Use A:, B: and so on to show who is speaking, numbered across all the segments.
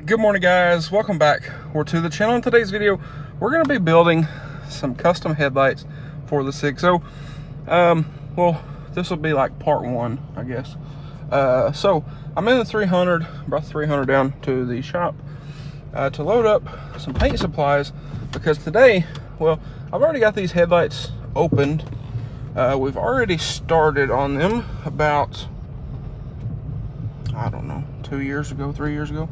A: Good morning, guys. Welcome back to the channel. In today's video, we're going to be building some custom headlights for the 6.0. Well, this will be like part one, I guess. So I'm in the 300, brought the 300 down to the shop to load up some paint supplies, because today, well, I've already got these headlights opened. We've already started on them about, I don't know, 2 years ago, 3 years ago.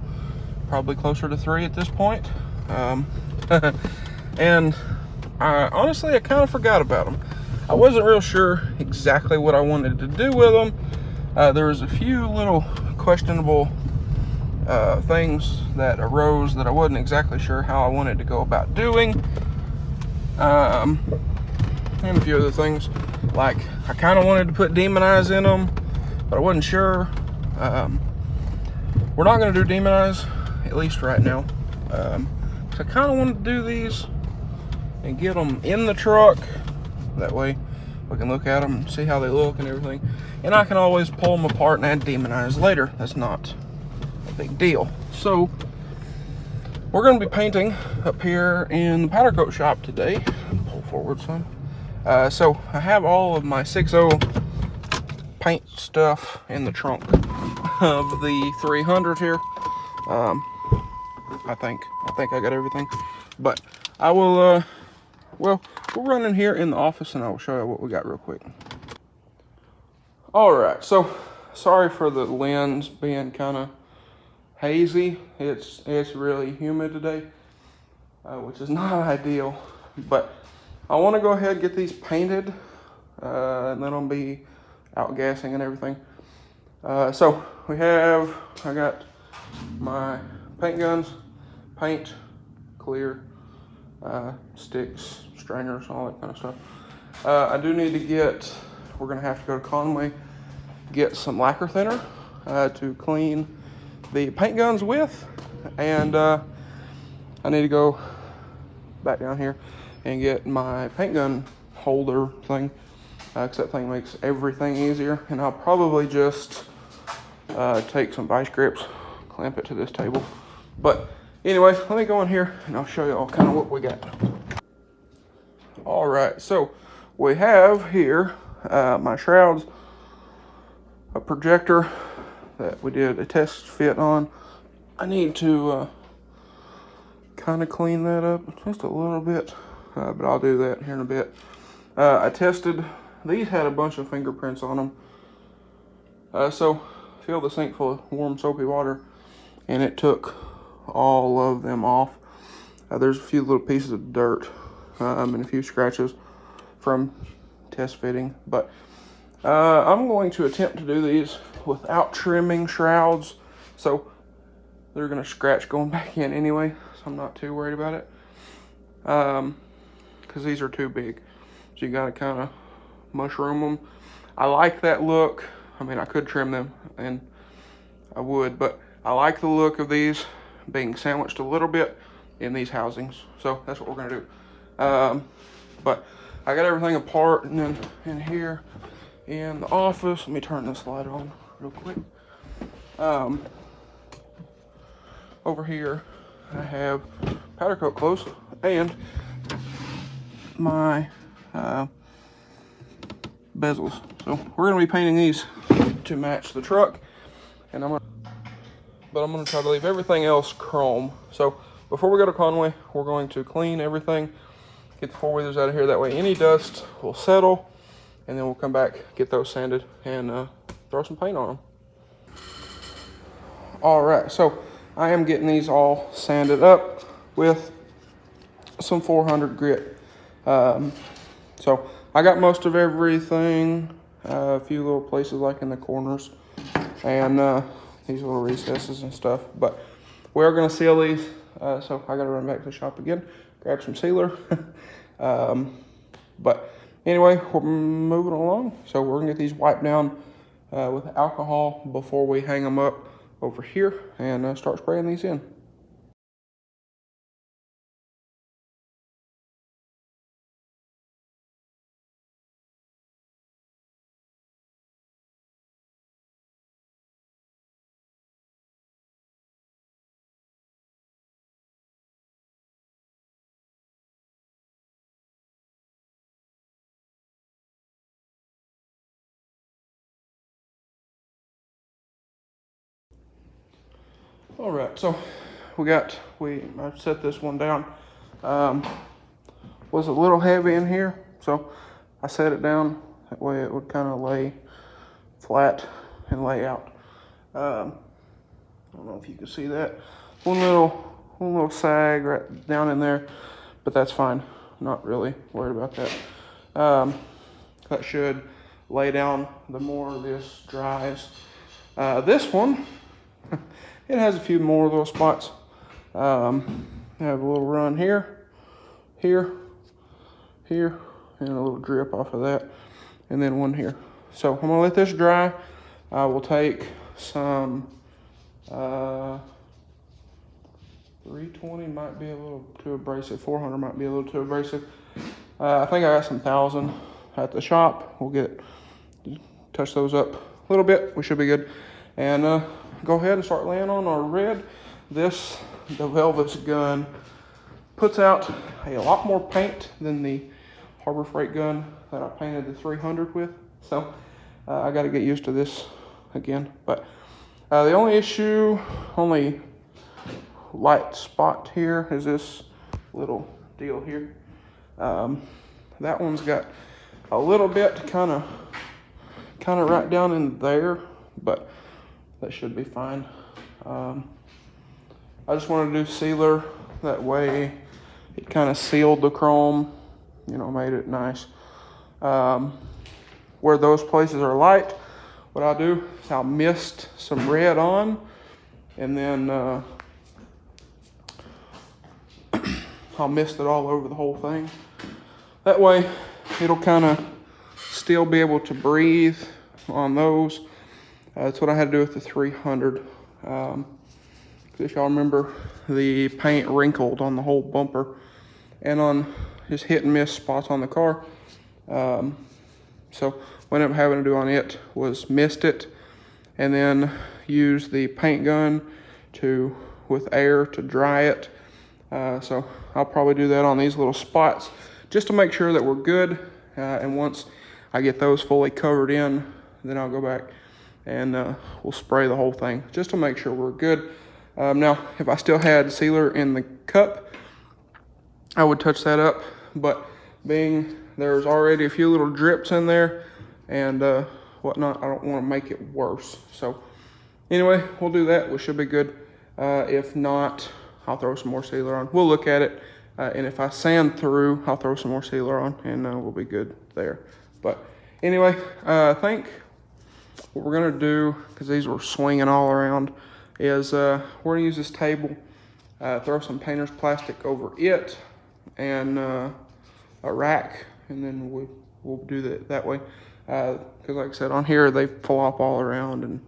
A: Probably closer to 3 at this point. And honestly, I kind of forgot about them. I wasn't real sure exactly what I wanted to do with them. There was a few little questionable things that arose that I wasn't exactly sure how I wanted to go about doing. And a few other things, like I kind of wanted to put demon eyes in them, but I wasn't sure. We're not going to do demon eyes, at least right now. So I kind of wanted to do these and get them in the truck. That way we can look at them and see how they look and everything. And I can always pull them apart and add demon eyes later. That's not a big deal. So we're going to be painting up here in the powder coat shop today. Pull forward some. So I have all of my 6.0 paint stuff in the trunk of the 300 here. I think I got everything, but I will, well, we'll run in here in the office and I will show you what we got real quick. All right, so sorry for the lens being kind of hazy. It's really humid today, which is not ideal, but I want to go ahead and get these painted, and then I'll be outgassing and everything. So I got my paint guns, paint, clear, sticks, strainers, all that kind of stuff. I do need to get, we're gonna have to go to Conway, get some lacquer thinner to clean the paint guns with, and I need to go back down here and get my paint gun holder thing, because that thing makes everything easier. And I'll probably just take some vice grips, clamp it to this table. But anyway, let me go in here and I'll show you all kind of what we got. All right, so we have here my shrouds, a projector that we did a test fit on. I need to kind of clean that up just a little bit, but I'll do that here in a bit. I tested, these had a bunch of fingerprints on them. So filled the sink full of warm soapy water and it took all of them off. There's a few little pieces of dirt and a few scratches from test fitting, but I'm going to attempt to do these without trimming shrouds, so they're going to scratch going back in anyway, so I'm not too worried about it, because these are too big, so you got to kind of mushroom them. I like that look. I mean, I could trim them, and I would, but I like the look of these being sandwiched a little bit in these housings, so that's what we're gonna do. But I got everything apart, and then in here in the office, let me turn this light on real quick. Over here I have powder coat clothes and my bezels. So we're gonna be painting these to match the truck, and I'm gonna try to leave everything else chrome. So before we go to Conway, we're going to clean everything, get the four-wheelers out of here. That way any dust will settle, and then we'll come back, get those sanded, and throw some paint on them. All right, so I am getting these all sanded up with some 400 grit. So I got most of everything, a few little places like in the corners, and these little recesses and stuff, but we're gonna seal these, so I gotta run back to the shop again, grab some sealer. But anyway, we're moving along, so we're gonna get these wiped down with alcohol before we hang them up over here and start spraying these in. All right, so I set this one down. Was a little heavy in here, so I set it down. That way it would kind of lay flat and lay out. I don't know if you can see that. One little sag right down in there, but that's fine. Not really worried about that. That should lay down the more this dries. This one, it has a few more little spots. I have a little run here, here, and a little drip off of that, and then one here. So I'm gonna let this dry. I will take some 320 might be a little too abrasive. 400 might be a little too abrasive. I think I got some 1000 at the shop. We'll touch those up a little bit. We should be good. And go ahead and start laying on our red. The WeldWorks gun puts out a lot more paint than the Harbor Freight gun that I painted the 300 with. So I got to get used to this again. But the only light spot here is this little deal here. That one's got a little bit kind of right down in there, but that should be fine. I just wanted to do sealer, that way it kind of sealed the chrome, made it nice. Where those places are light, what I'll do is I'll mist some red on, and then I'll mist it all over the whole thing. That way it'll kind of still be able to breathe on those. That's what I had to do with the 300. If y'all remember, the paint wrinkled on the whole bumper and on just hit and miss spots on the car. So what I ended up having to do on it was mist it and then use the paint gun with air to dry it. So I'll probably do that on these little spots just to make sure that we're good. And once I get those fully covered in, then I'll go back and we'll spray the whole thing just to make sure we're good. Now, if I still had sealer in the cup, I would touch that up, but being there's already a few little drips in there and whatnot, I don't want to make it worse. So anyway, we'll do that. We should be good. If not, I'll throw some more sealer on. We'll look at it, and if I sand through, I'll throw some more sealer on, and we'll be good there. But anyway, I think what we're gonna do, because these were swinging all around, is we're gonna use this table, throw some painter's plastic over it, and a rack, and then we'll do that way. Because like I said, on here they flop all around, and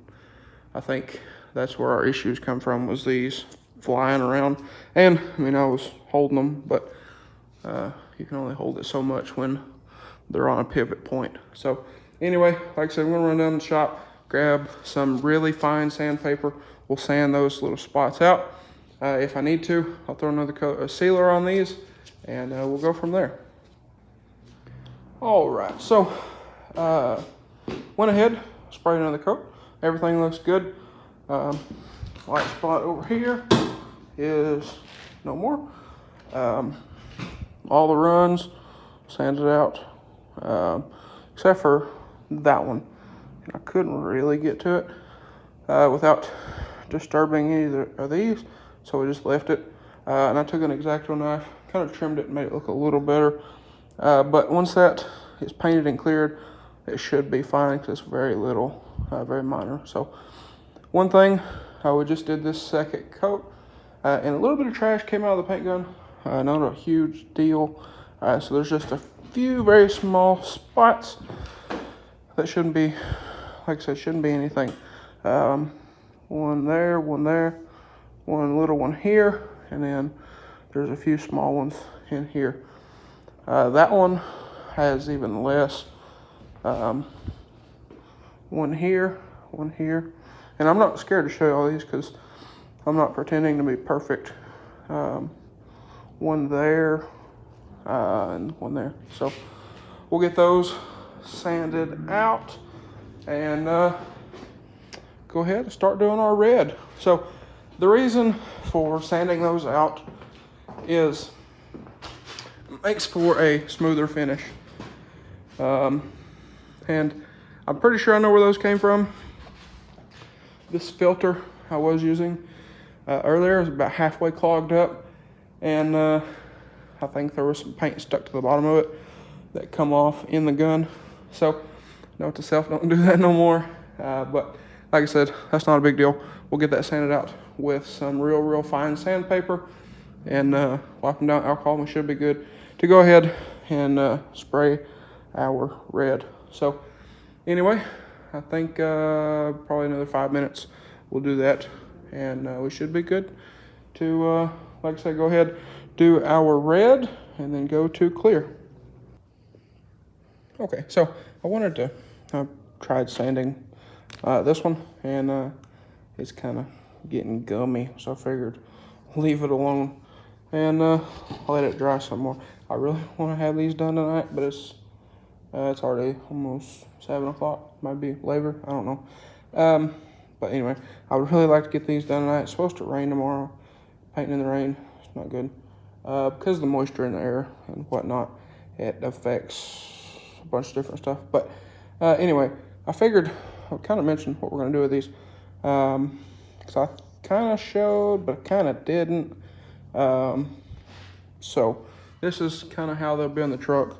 A: I think that's where our issues come from, was these flying around. And I mean, I was holding them, but you can only hold it so much when they're on a pivot point. So anyway, like I said, I'm gonna run down the shop, grab some really fine sandpaper. We'll sand those little spots out. If I need to, I'll throw another coat of sealer on these, and we'll go from there. All right, so went ahead, sprayed another coat. Everything looks good. Light spot over here is no more. All the runs sanded out, except for that one. I couldn't really get to it without disturbing either of these, so we just left it. And I took an X-Acto knife, kind of trimmed it and made it look a little better. But once that is painted and cleared, it should be fine because it's very little, very minor. So one thing, we just did this second coat, and a little bit of trash came out of the paint gun. Not a huge deal. So there's just a few very small spots that shouldn't be, like I said, shouldn't be anything. One there, one little one here, and then there's a few small ones in here. That one has even less. One here, and I'm not scared to show you all these because I'm not pretending to be perfect. One there, and one there. So we'll get those sanded out and go ahead and start doing our red. So the reason for sanding those out is it makes for a smoother finish. And I'm pretty sure I know where those came from. This filter I was using earlier is about halfway clogged up, and I think there was some paint stuck to the bottom of it that come off in the gun. So note to self, don't do that no more. But like I said, that's not a big deal. We'll get that sanded out with some real fine sandpaper and wipe them down with alcohol, and we should be good to go ahead and spray our red. So anyway, I think probably another 5 minutes we'll do that, and we should be good to, like I said, go ahead, do our red, and then go to clear. Okay, so I wanted to, I tried sanding this one, and it's kind of getting gummy, so I figured leave it alone, and I'll let it dry some more. I really want to have these done tonight, but it's already almost 7 o'clock, might be later, I don't know. But anyway, I would really like to get these done tonight. It's supposed to rain tomorrow. Painting in the rain, it's not good. Because of the moisture in the air and whatnot, it affects a bunch of different stuff. But anyway, I figured I'll kind of mention what we're going to do with these. Because I kind of showed, but kind of didn't. So this is kind of how they'll be on the truck.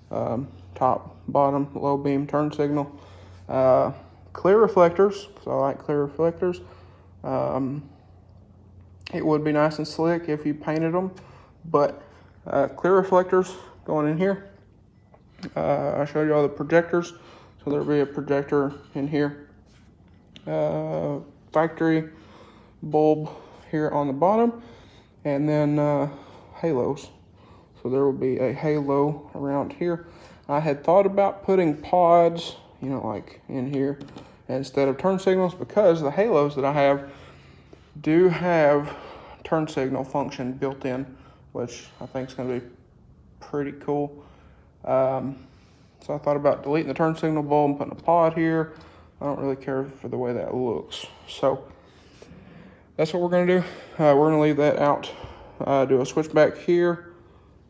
A: Top, bottom, low beam, turn signal. Clear reflectors, so I like clear reflectors. It would be nice and slick if you painted them, but clear reflectors going in here. I showed you all the projectors, so there'll be a projector in here. Factory bulb here on the bottom, and then halos. So there will be a halo around here. I had thought about putting pods, you know, like in here instead of turn signals, because the halos that I have do have turn signal function built in, which I think is going to be pretty cool. So I thought about deleting the turn signal bulb and putting a pod here. I don't really care for the way that looks. So that's what we're going to do. We're going to leave that out. Do a switch back here.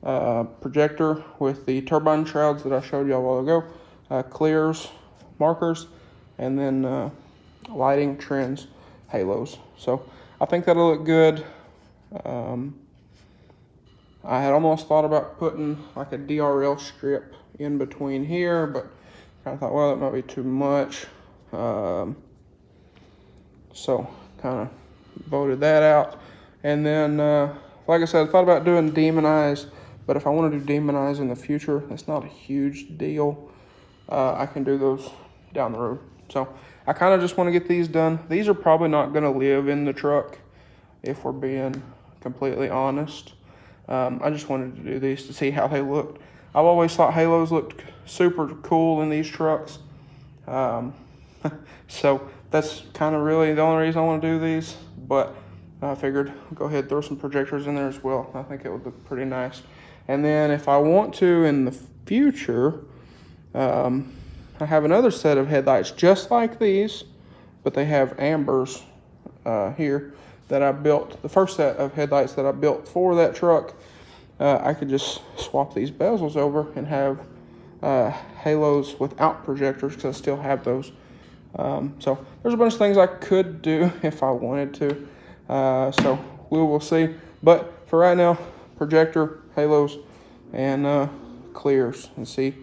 A: Projector with the turbine shrouds that I showed you a while ago. Clears, markers, and then LightingTrendz halos. So I think that'll look good. I had almost thought about putting like a DRL strip in between here, but I thought, well, that might be too much. So kind of voted that out. And then, like I said, I thought about doing demonize, but if I want to do demonize in the future, it's not a huge deal. I can do those down the road. So I kind of just want to get these done. These are probably not going to live in the truck, if we're being completely honest. I just wanted to do these to see how they looked. I've always thought halos looked super cool in these trucks. So that's kind of really the only reason I want to do these, but I figured I'd go ahead and throw some projectors in there as well. I think it would look pretty nice. And then if I want to in the future, I have another set of headlights just like these, but they have ambers here that I built. The first set of headlights that I built for that truck, I could just swap these bezels over and have halos without projectors, because I still have those. So there's a bunch of things I could do if I wanted to. So we will see. But for right now, projector, halos, and clears, and see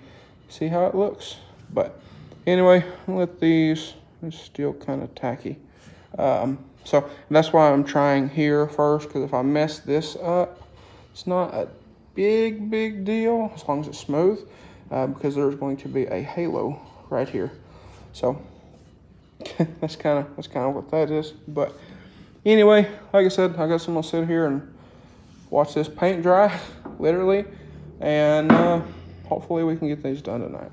A: how it looks. But anyway, I'll let these, it's still kind of tacky. So that's why I'm trying here first, because if I mess this up, it's not a big deal as long as it's smooth, because there's going to be a halo right here. So that's kind of what that is. But anyway, like I said, I guess I'm gonna sit here and watch this paint dry, literally, and hopefully we can get these done tonight.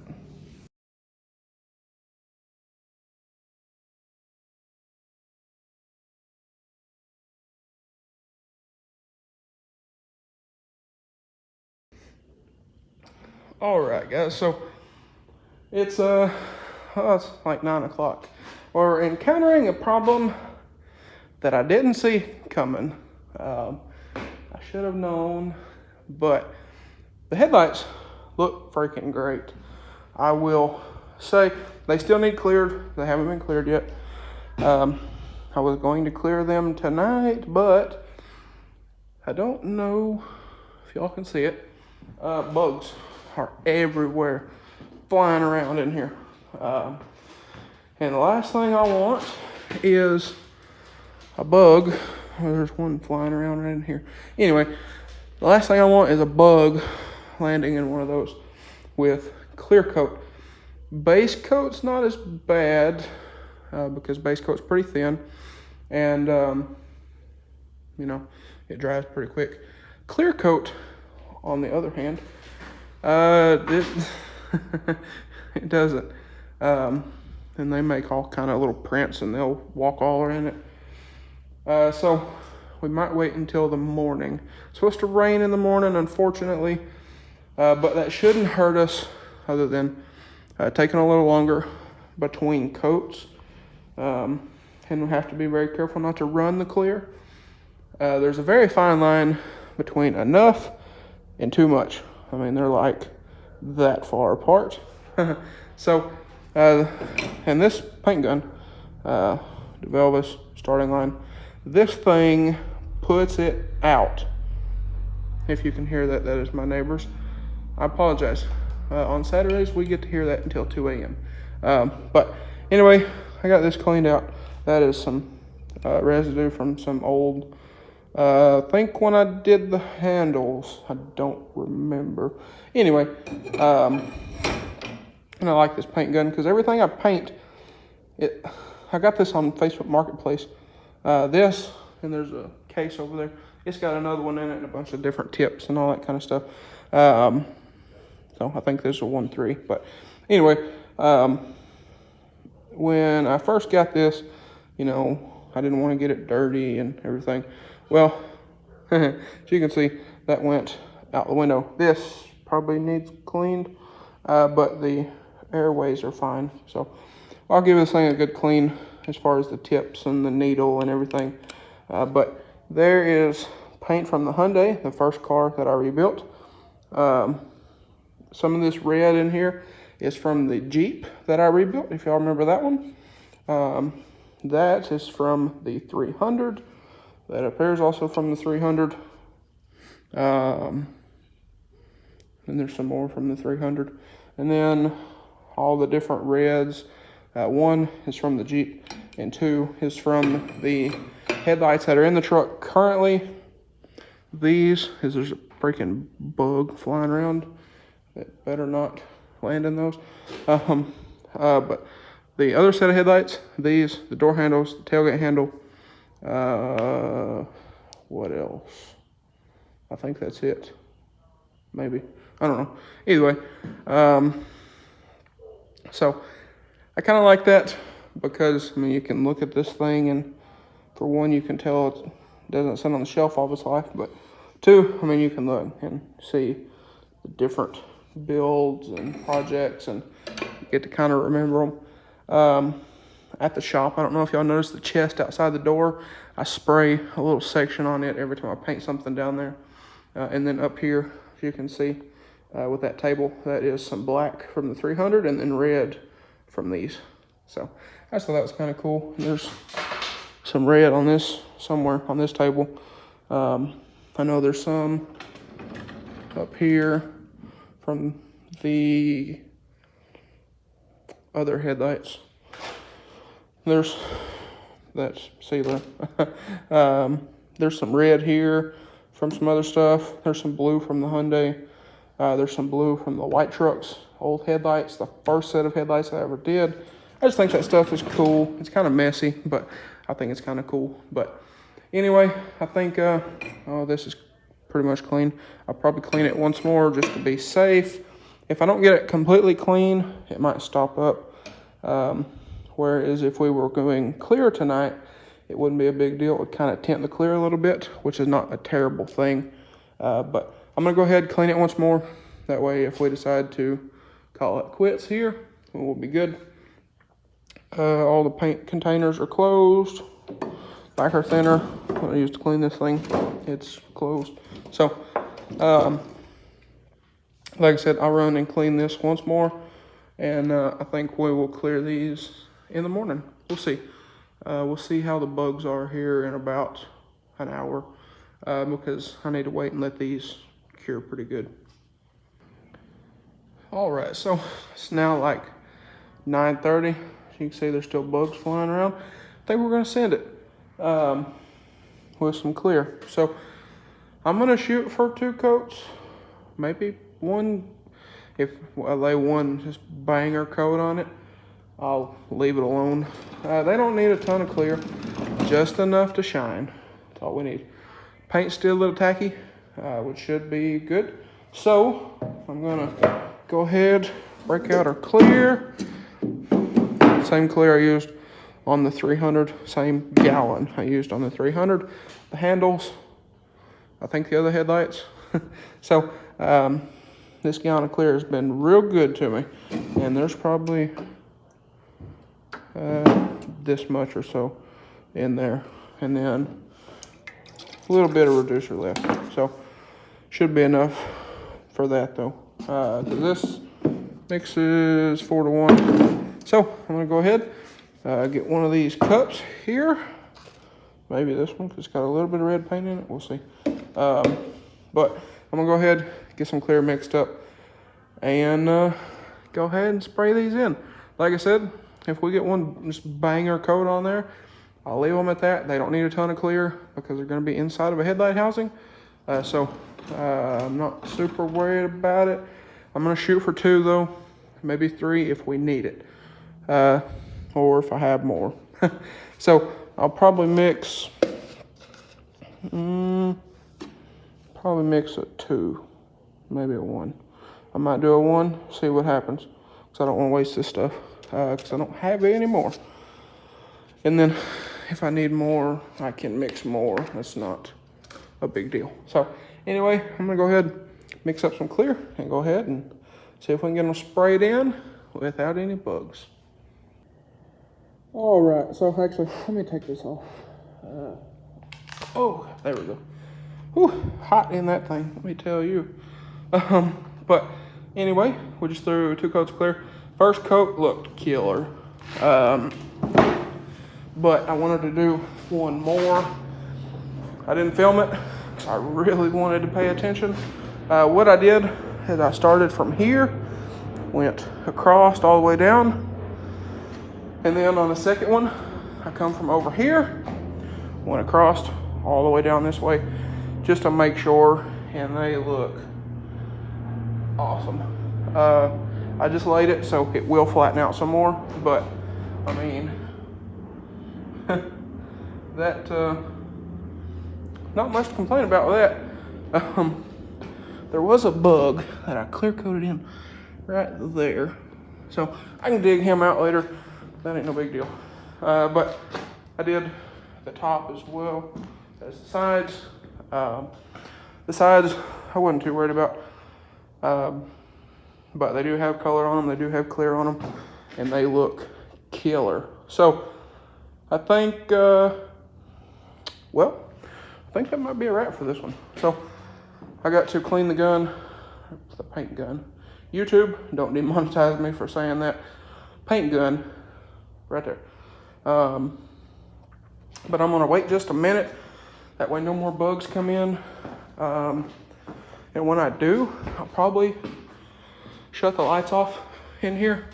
A: All right, guys, so it's like 9 o'clock. We're encountering a problem that I didn't see coming. I should have known, but the headlights look freaking great. I will say they still need cleared. They haven't been cleared yet. I was going to clear them tonight, but I don't know if y'all can see it. Bugs are everywhere, flying around in here. And the last thing I want is a bug. Oh, there's one flying around right in here. Anyway, the last thing I want is a bug landing in one of those with clear coat. Base coat's not as bad because base coat's pretty thin, and you know, it dries pretty quick. Clear coat, on the other hand, it doesn't. And they make all kind of little prints, and they'll walk all around it. So we might wait until the morning. It's supposed to rain in the morning, unfortunately, but that shouldn't hurt us, other than taking a little longer between coats. And we have to be very careful not to run the clear. There's a very fine line between enough and too much. I mean, they're like that far apart. So, and this paint gun, the Velvis starting line, this thing puts it out. If you can hear that, that is my neighbors. I apologize. On Saturdays, we get to hear that until 2 a.m. But anyway, I got this cleaned out. That is some residue from some old, I think when I did the handles, I don't remember. Anyway, and I like this paint gun because everything I paint, I got this on Facebook Marketplace. This, and there's a case over there. It's got another one in it and a bunch of different tips and all that kind of stuff. So I think this is a 1.3. But anyway, when I first got this, you know, I didn't want to get it dirty and everything. Well, as you can see, that went out the window. This probably needs cleaned, but the airways are fine. So I'll give this thing a good clean as far as the tips and the needle and everything. But there is paint from the Hyundai, the first car that I rebuilt. Some of this red in here is from the Jeep that I rebuilt, if y'all remember that one. That is from the 300. That appears also from the 300. And there's some more from the 300. And then all the different reds. One is from the Jeep, and two is from the headlights that are in the truck currently. These, there's a freaking bug flying around. It better not land in those. But the other set of headlights, these, the door handles, the tailgate handle. What else? I think that's it. Maybe. I don't know. Either way. So I kind of like that because, I mean, you can look at this thing and for one, you can tell it doesn't sit on the shelf all of its life. But two, I mean, you can look and see the different builds and projects and you get to kind of remember them. At the shop, I don't know if y'all noticed the chest outside the door. I spray a little section on it every time I paint something down there. And then up here, as you can see, with that table, that is some black from the 300 and then red from these. So I just thought that was kind of cool. There's some red on this, somewhere on this table. I know there's some up here from the other headlights. That's sealer. There's some red here from some other stuff. There's some blue from the Hyundai. There's some blue from the white trucks, old headlights, the first set of headlights I ever did. I just think that stuff is cool. It's kind of messy, but I think it's kind of cool. But anyway, I think, this is pretty much clean. I'll probably clean it once more just to be safe. If I don't get it completely clean, it might stop up. Whereas if we were going clear tonight, it wouldn't be a big deal. It would kind of tint the clear a little bit, which is not a terrible thing. But I'm going to go ahead and clean it once more. That way, if we decide to call it quits here, we'll be good. All the paint containers are closed. lacquer thinner that I used to clean this thing. It's closed. So, like I said, I'll run and clean this once more, and I think we will clear these in the morning. We'll see. We'll see how the bugs are here in about an hour, because I need to wait and let these cure pretty good. All right, so it's now like 9:30. As you can see, there's still bugs flying around. I think we're gonna sand it with some clear. So I'm gonna shoot for 2 coats, maybe 1. If I lay 1 just banger coat on it, I'll leave it alone. They don't need a ton of clear, just enough to shine. That's all we need. Paint's still a little tacky, which should be good. So I'm gonna go ahead, break out our clear. Same clear I used on the 300, same gallon I used on the 300. The handles, I think the other headlights. So this gallon of clear has been real good to me. And there's probably this much or so in there. And then a little bit of reducer left. So should be enough for that though. This mix is 4 to 1. So I'm gonna go ahead, get one of these cups here. Maybe this one, because it's got a little bit of red paint in it. We'll see. But I'm gonna go ahead, get some clear mixed up, and go ahead and spray these in. Like I said, if we get one just banger coat on there, I'll leave them at that. They don't need a ton of clear because they're gonna be inside of a headlight housing. So I'm not super worried about it. I'm gonna shoot for 2 though, maybe 3 if we need it, or if I have more. So I'll probably mix, a 2, maybe a 1. I might do a 1, see what happens, because I don't want to waste this stuff, because I don't have it anymore. And then if I need more, I can mix more. That's not a big deal. So anyway, I'm gonna go ahead, mix up some clear, and go ahead and see if we can get them sprayed in without any bugs. All right, so actually, let me take this off. Oh, there we go. Whew, hot in that thing, let me tell you. But anyway, we just threw 2 coats of clear. First coat looked killer. But I wanted to do 1 more. I didn't film it. I really wanted to pay attention. What I did is I started from here, went across all the way down, and then on the second one, I come from over here, went across all the way down this way, just to make sure, and they look awesome. I just laid it so it will flatten out some more, but I mean, that, not much to complain about with that. There was a bug that I clear coated in right there, so I can dig him out later. That ain't no big deal. But I did the top as well as the sides. The sides I wasn't too worried about, but they do have color on them, they do have clear on them, and they look killer. So I think, well, I think that might be a wrap for this one. So I got to clean the gun, the paint gun. YouTube, don't demonetize me for saying that. Paint gun, right there. But I'm gonna wait just a minute. That way no more bugs come in. And when I do, I'll probably shut the lights off in here.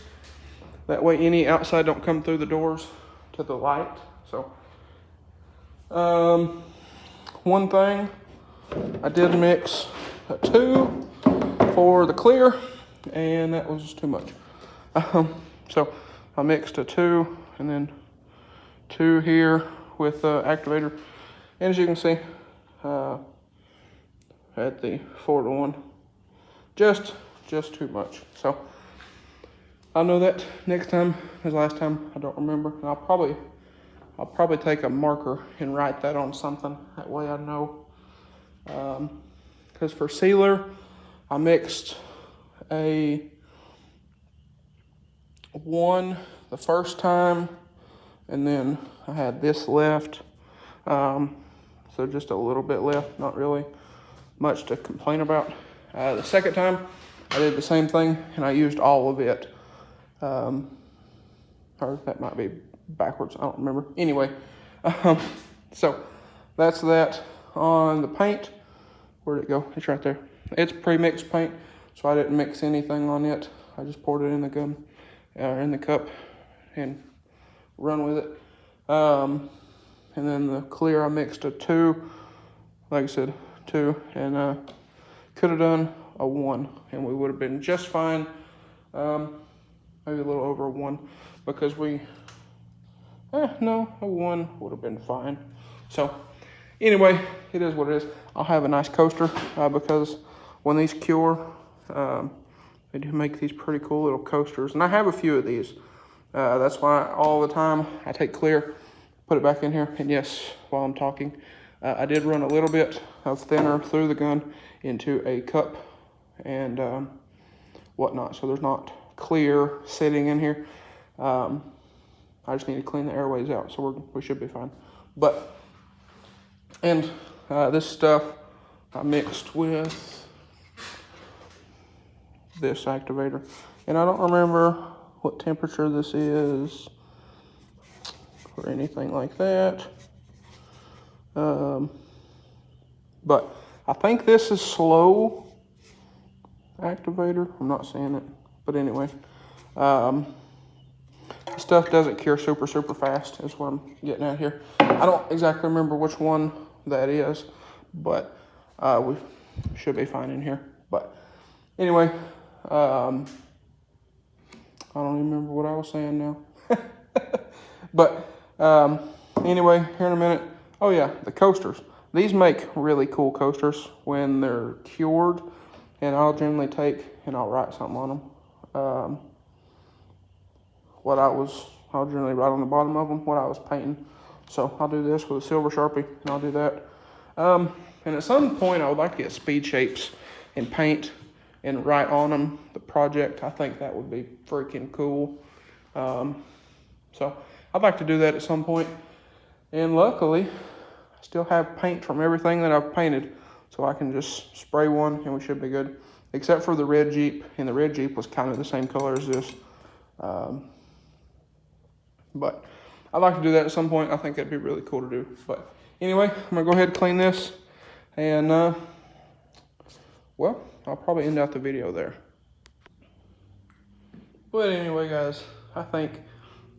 A: That way any outside don't come through the doors to the light. So, one thing, I did mix a 2 for the clear, and that was too much. So I mixed a 2 and then 2 here with activator. And as you can see, at the 4 to 1, just too much. So I'll know that next time is last time. I don't remember. And I'll probably take a marker and write that on something. That way I know. Because for sealer, I mixed a 1 the first time, and then I had this left. So just a little bit left, not really much to complain about. The second time I did the same thing and I used all of it. Or that might be backwards, I don't remember. Anyway, so that's that on the paint. Where'd it go? It's right there. It's pre-mixed paint, so I didn't mix anything on it. I just poured it in the gun, in the cup, and run with it. And then the clear I mixed a 2, like I said, 2, and could have done a 1, and we would have been just fine. Maybe a little over a 1, because no, a 1 would have been fine. So anyway, it is what it is. I'll have a nice coaster, because when these cure, they do make these pretty cool little coasters, and I have a few of these. That's why all the time I take clear, put it back in here, and yes, while I'm talking, I did run a little bit of thinner through the gun into a cup and whatnot, so there's not clear sitting in here. I just need to clean the airways out, so we should be fine. But, and this stuff I mixed with this activator, and I don't remember what temperature this is or anything like that. But I think this is slow activator. I'm not saying it, but anyway, stuff doesn't cure super fast is what I'm getting at here. I don't exactly remember which one that is, but we should be fine in here. But anyway, I don't even remember what I was saying now. But anyway, here in a minute. Oh yeah, the coasters. These make really cool coasters when they're cured, and I'll generally take and I'll write something on them. I'll generally write on the bottom of them what I was painting. So I'll do this with a silver Sharpie, and I'll do that. And at some point I would like to get speed shapes and paint and write on them the project. I think that would be freaking cool. So I'd like to do that at some point. And luckily, I still have paint from everything that I've painted, so I can just spray one and we should be good. Except for the red Jeep, and the red Jeep was kind of the same color as this. But I'd like to do that at some point. I think that'd be really cool to do. But anyway, I'm gonna go ahead and clean this, and well, I'll probably end out the video there. But anyway, guys, I think,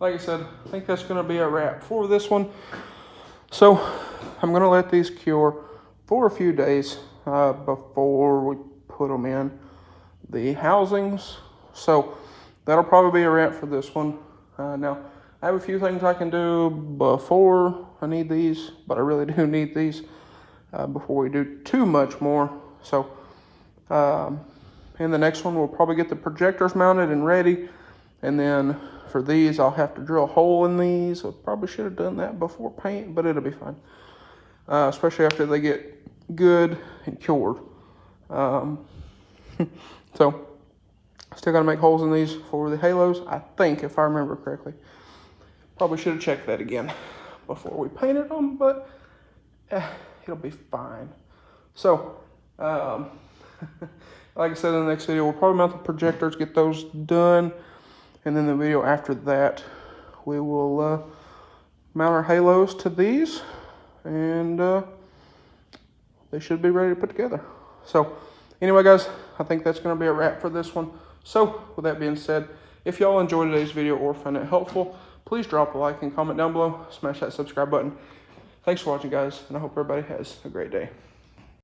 A: like I said, I think that's gonna be a wrap for this one. So I'm gonna let these cure for a few days before we put them in the housings. So that'll probably be a wrap for this one. Now, I have a few things I can do before I need these, but I really do need these before we do too much more. So in the next one, we'll probably get the projectors mounted and ready. And then for these, I'll have to drill a hole in these. I probably should have done that before paint, but it'll be fine. Especially after they get good and cured. So, still gotta make holes in these for the halos, I think, if I remember correctly. Probably should have checked that again before we painted them, but it'll be fine. So, like I said in the next video, we'll probably mount the projectors, get those done, and then the video after that, we will mount our halos to these, and they should be ready to put together. So, anyway, guys, I think that's going to be a wrap for this one. So, with that being said, if y'all enjoyed today's video or found it helpful, please drop a like and comment down below. Smash that subscribe button. Thanks for watching, guys, and I hope everybody has a great day.